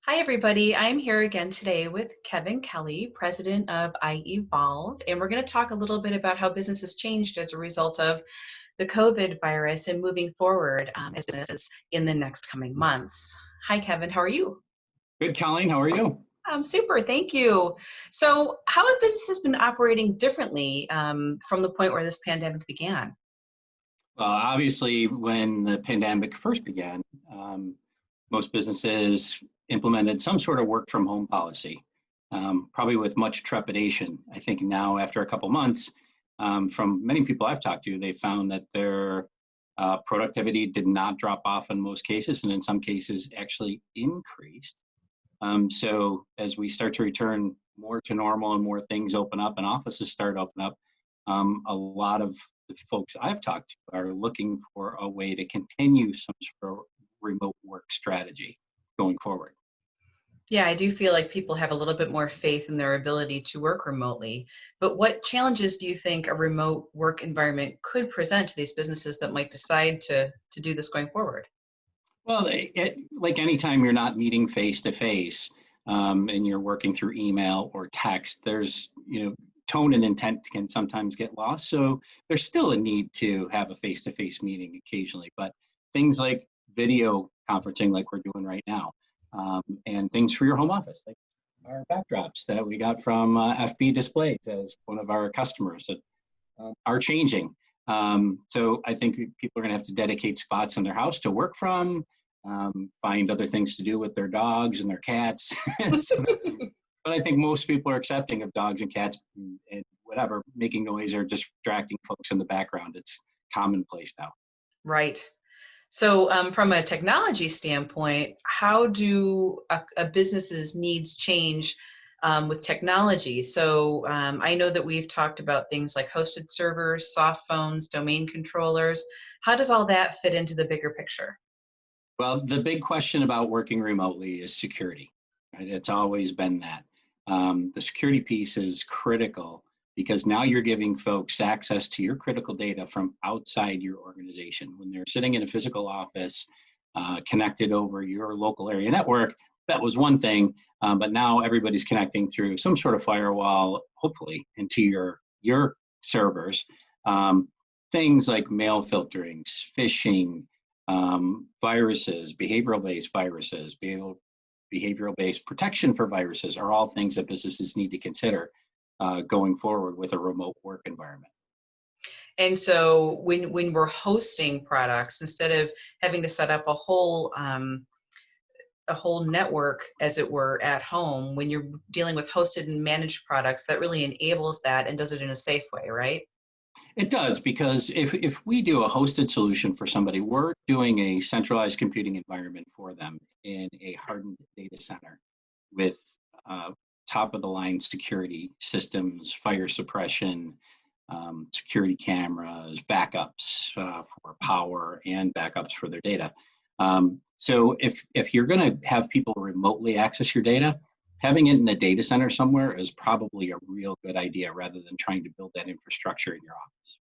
Hi, everybody. I'm here again today with Kevin Kelly, president of iEvolve, and we're going to talk a little bit about how business has changed as a result of the COVID virus and moving forward as businesses in the next coming months. Hi, Kevin. How are you? Good, Colleen. How are you? Super. Thank you. So, how have businesses been operating differently from the point where this pandemic began? Well, obviously, when the pandemic first began, most businesses implemented some sort of work from home policy, probably with much trepidation. I think now, after a couple months, from many people I've talked to, they found that their productivity did not drop off in most cases, and in some cases, actually increased. So, as we start to return more to normal and more things open up and offices start to open up, a lot of the folks I've talked to are looking for a way to continue some sort of remote work strategy going forward. Yeah, I do feel like people have a little bit more faith in their ability to work remotely. But what challenges do you think a remote work environment could present to these businesses that might decide to do this going forward? Well, like anytime you're not meeting face to face and you're working through email or text, there's, tone and intent can sometimes get lost. So there's still a need to have a face to face meeting occasionally. But things like video conferencing, like we're doing right now, and things for your home office, like our backdrops that we got from FB Displays as one of our customers that are changing. So I think people are going to have to dedicate spots in their house to work from, find other things to do with their dogs and their cats. So but I think most people are accepting of dogs and cats and whatever making noise or distracting folks in the background. It's commonplace now. Right. So, from a technology standpoint, how do a business's needs change with technology? So, I know that we've talked about things like hosted servers, soft phones, domain controllers. How does all that fit into the bigger picture? Well, the big question about working remotely is security. Right? It's always been that. The security piece is critical because now you're giving folks access to your critical data from outside your organization. When they're sitting in a physical office, connected over your local area network, that was one thing. But now everybody's connecting through some sort of firewall, hopefully, into your servers. Things like mail filterings, phishing, viruses, behavioral-based viruses, behavioral-based protection for viruses are all things that businesses need to consider going forward with a remote work environment. And so, when we're hosting products, instead of having to set up a whole network, as it were, at home, when you're dealing with hosted and managed products, that really enables that and does it in a safe way, right? It does, because if we do a hosted solution for somebody, we're doing a centralized computing environment for them in a hardened data center with top of the line security systems, fire suppression, security cameras, backups for power and backups for their data. So if you're going to have people remotely access your data, having it in a data center somewhere is probably a real good idea rather than trying to build that infrastructure in your office.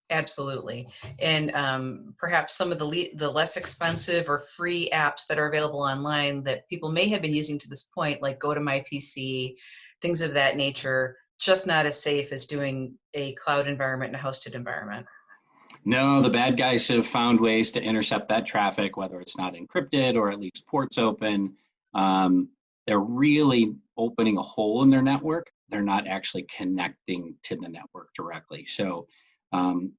Absolutely. And perhaps some of the less expensive or free apps that are available online that people may have been using to this point, like Go to My PC, things of that nature, just not as safe as doing a cloud environment and a hosted environment. No, the bad guys have found ways to intercept that traffic, whether it's not encrypted or at least ports open. They're really opening a hole in their network. They're not actually connecting to the network directly. So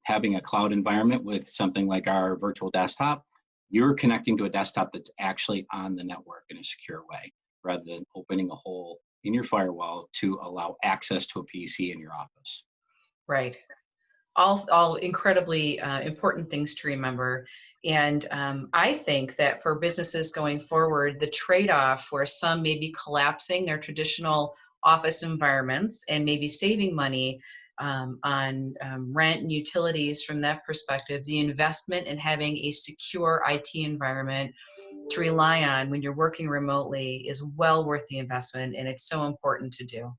having a cloud environment with something like our virtual desktop, you're connecting to a desktop that's actually on the network in a secure way, rather than opening a hole in your firewall to allow access to a PC in your office. Right. All incredibly important things to remember. And I think that for businesses going forward, the trade-off where some may be collapsing their traditional office environments and maybe saving money on rent and utilities from that perspective, the investment in having a secure IT environment to rely on when you're working remotely is well worth the investment, and it's so important to do.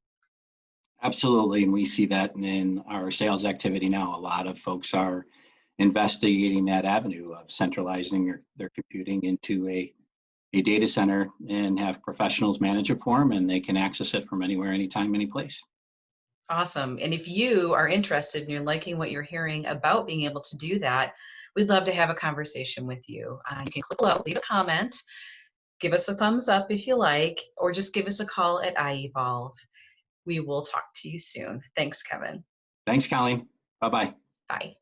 Absolutely, and we see that in our sales activity now. A lot of folks are investigating that avenue of centralizing their computing into a a data center and have professionals manage it for them, and they can access it from anywhere, anytime, any place. Awesome. And if you are interested and you're liking what you're hearing about being able to do that, we'd love to have a conversation with you. You can click below, leave a comment, give us a thumbs up if you like, or just give us a call at iEvolve. We will talk to you soon. Thanks, Kevin. Thanks, Colleen. Bye-bye. Bye.